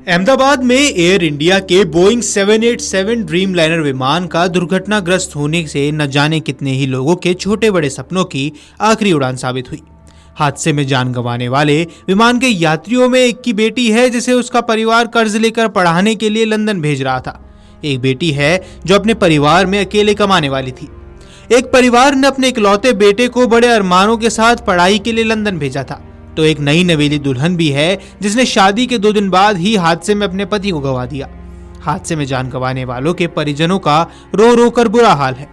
अहमदाबाद में air India के Boeing 787 dream liner विमान का दुर्घटनाग्रस्त होने से न जाने कितने ही लोगों के छोटे बड़े सपनों की आखिरी उड़ान साबित हुई। हादसे में जान गंवाने वाले विमान के यात्रियों में एक की बेटी है जिसे उसका परिवार कर्ज लेकर पढ़ाने के लिए लंदन भेज रहा था। एक बेटी है जो अपने परिवार में अकेले कमाने वाली थी। एक परिवार ने अपने इकलौते बेटे को बड़े अरमानों के साथ पढ़ाई के लिए लंदन भेजा था, तो एक नई नवेली दुल्हन भी है जिसने शादी के 2 दिन बाद ही हादसे में अपने पति को गंवा दिया। हादसे में जान गंवाने वालों के परिजनों का रो रो कर बुरा हाल है।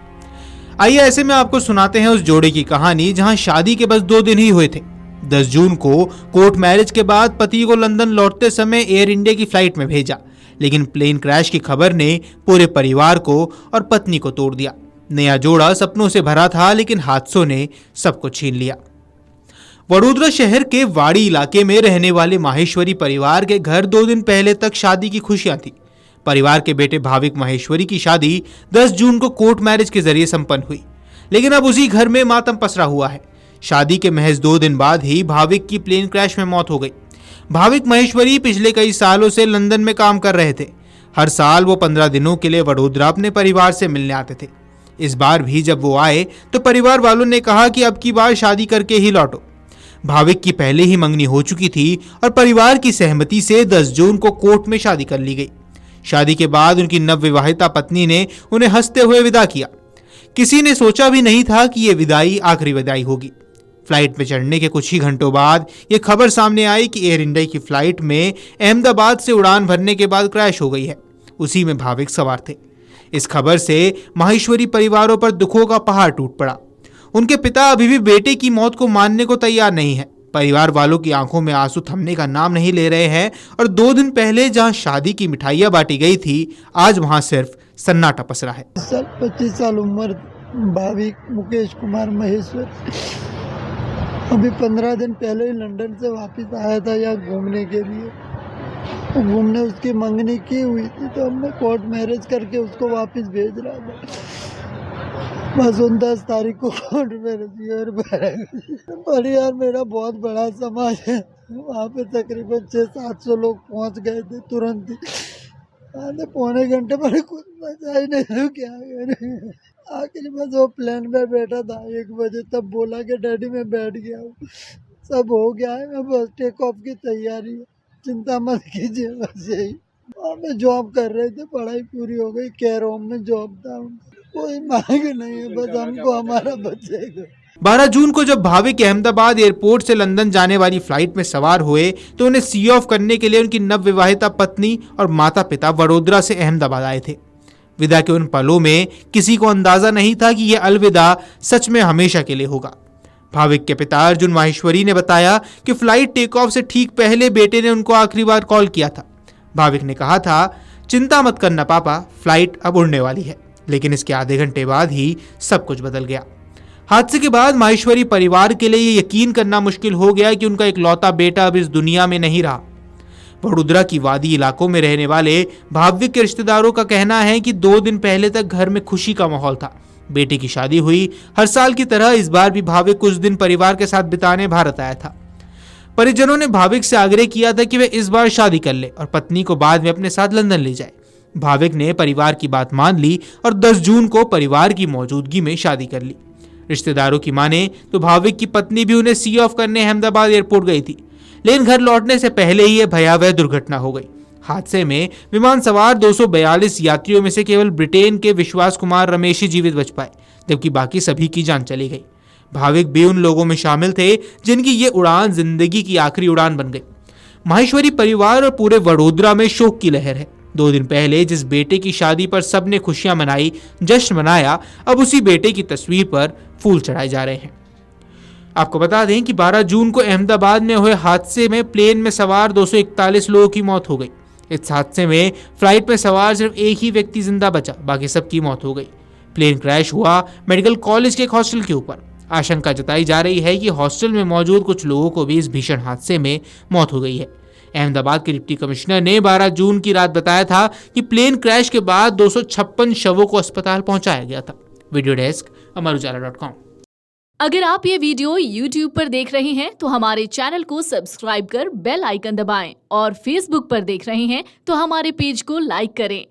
आइए ऐसे में आपको सुनाते हैं उस जोड़े की कहानी जहां शादी के बस 2 दिन ही हुए थे। 10 जून को कोर्ट मैरिज के बाद पति को लंदन लौटते समय एयर इंडिया की फ्लाइट में भेजा, लेकिन प्लेन क्रैश की खबर ने पूरे परिवार को और पत्नी को तोड़ दिया। नया जोड़ा सपनों से भरा था, लेकिन हादसों ने सबको छीन लिया। वडोदरा शहर के वाड़ी इलाके में रहने वाले माहेश्वरी परिवार के घर 2 दिन पहले तक शादी की खुशियां थी। परिवार के बेटे भाविक माहेश्वरी की शादी 10 जून को कोर्ट मैरिज के जरिए संपन्न हुई, लेकिन अब उसी घर में मातम पसरा हुआ है। शादी के महज 2 दिन बाद ही भाविक की प्लेन क्रैश में मौत हो गई। भाविक माहेश्वरी पिछले कई सालों से लंदन में काम कर रहे थे। हर साल वो 15 दिनों के लिए वडोदरा अपने परिवार से मिलने आते थे। इस बार भी जब वो आए तो परिवार वालों ने कहा कि अब की बार शादी करके ही लौटो। भाविक की पहले ही मंगनी हो चुकी थी और परिवार की सहमति से 10 जून को कोर्ट में शादी कर ली गई। शादी के बाद उनकी नवविवाहिता पत्नी ने उन्हें हंसते हुए विदा किया। किसी ने सोचा भी नहीं था कि यह विदाई आखिरी विदाई होगी। फ्लाइट में चढ़ने के कुछ ही घंटों बाद यह खबर सामने आई कि एयर इंडिया की फ्लाइट में अहमदाबाद से उड़ान भरने के बाद क्रैश हो गई है। उसी में भाविक सवार थे। इस खबर से माहेश्वरी परिवारों पर दुखों का पहाड़ टूट पड़ा। उनके पिता अभी भी बेटे की मौत को मानने को तैयार नहीं है। परिवार वालों की आंखों में आंसू थमने का नाम नहीं ले रहे हैं और 2 दिन पहले जहां शादी की मिठाइयां बांटी गई थी, आज वहां सिर्फ सन्नाटा पसरा है। 25 साल उम्र, भाविक मुकेश कुमार महेश्वर। अभी 15 दिन पहले ही लंदन से वापस आया था यहाँ घूमने के लिए। घूमने उसकी मंगनी की हुई थी, तो हमने कोर्ट मैरिज करके उसको वापस भेज रहा था। बस 10 तारीख को कोर्ट मैरिज और परिवार मेरा बहुत बड़ा समाज है। वहाँ पे तकरीबन 600-700 लोग पहुँच गए थे तुरंत ही। आधे पौने घंटे पर कुछ बचा ही नहीं तो क्या करें। आखिर बस वो प्लेन में बैठा था 1 बजे, तब बोला कि डैडी मैं बैठ गया हूँ, सब हो गया है, मैं बस टेक ऑफ की तैयारी है, चिंता मत कीजिए। बस यही में जॉब कर रहे थे, पढ़ाई पूरी हो गई, केयर होम में जॉब था। कोई मांग नहीं है, बस हमको हमारा बचेगा। 12 जून को जब भाविक अहमदाबाद एयरपोर्ट से लंदन जाने वाली फ्लाइट में सवार हुए तो उन्हें सी ऑफ करने के लिए उनकी नवविवाहिता पत्नी और माता पिता वडोदरा से अहमदाबाद आए थे। विदा के उन पलों में किसी को अंदाजा नहीं था कि यह अलविदा सच में हमेशा के लिए होगा। भाविक के पिता अर्जुन माहेश्वरी ने बताया कि फ्लाइट टेक ऑफ से ठीक पहले बेटे ने उनको आखिरी बार कॉल किया था। भाविक ने कहा था, चिंता मत करना पापा, फ्लाइट अब उड़ने वाली है। लेकिन इसके आधे घंटे बाद ही सब कुछ बदल गया। हादसे के बाद माहेश्वरी परिवार के लिए यह यकीन करना मुश्किल हो गया कि उनका इकलौता बेटा अब इस दुनिया में नहीं रहा। वडोदरा की वादी इलाकों में रहने वाले भाविक के रिश्तेदारों का कहना है कि 2 दिन पहले तक घर में खुशी का माहौल था। बेटे की शादी हुई। हर साल की तरह इस बार भी भाविक कुछ दिन परिवार के साथ बिताने भारत आया था। परिजनों ने भाविक से आग्रह किया था कि वह इस बार शादी कर ले और पत्नी को बाद में अपने साथ लंदन ले जाए। भाविक ने परिवार की बात मान ली और 10 जून को परिवार की मौजूदगी में शादी कर ली। रिश्तेदारों की माने तो भाविक की पत्नी भी उन्हें सी ऑफ करने अहमदाबाद एयरपोर्ट गई थी, लेकिन घर लौटने से पहले ही यह भयावह दुर्घटना हो गई। हादसे में विमान सवार 242 यात्रियों में से केवल ब्रिटेन के विश्वास कुमार रमेश ही जीवित बच पाए, जबकि बाकी सभी की जान चली गई। भाविक भी उन लोगों में शामिल थे जिनकी ये उड़ान जिंदगी की आखिरी उड़ान बन गई। माहेश्वरी परिवार और पूरे वडोदरा में शोक की लहर है। 2 दिन पहले जिस बेटे की शादी पर सबने खुशियां मनाई, जश्न मनाया, अब उसी बेटे की तस्वीर पर फूल चढ़ाए जा रहे हैं। आपको बता दें कि 12 जून को अहमदाबाद में हुए हादसे में प्लेन में सवार 241 लोगों की मौत हो गई। इस हादसे में फ्लाइट में सवार सिर्फ एक ही व्यक्ति जिंदा बचा, बाकी सबकी मौत हो गई। प्लेन क्रैश हुआ मेडिकल कॉलेज के एक हॉस्टल के ऊपर। आशंका जताई जा रही है कि हॉस्टल में मौजूद कुछ लोगों को भी इस भीषण हादसे में मौत हो गई है। अहमदाबाद के डिप्टी कमिश्नर ने 12 जून की रात बताया था कि प्लेन क्रैश के बाद 256 शवों को अस्पताल पहुंचाया गया था। वीडियो डेस्क, अमर उजाला.com। अगर आप ये वीडियो YouTube पर देख रहे हैं तो हमारे चैनल को सब्सक्राइब कर बेल आइकन दबाएं और Facebook पर देख रहे हैं तो हमारे पेज को लाइक करें।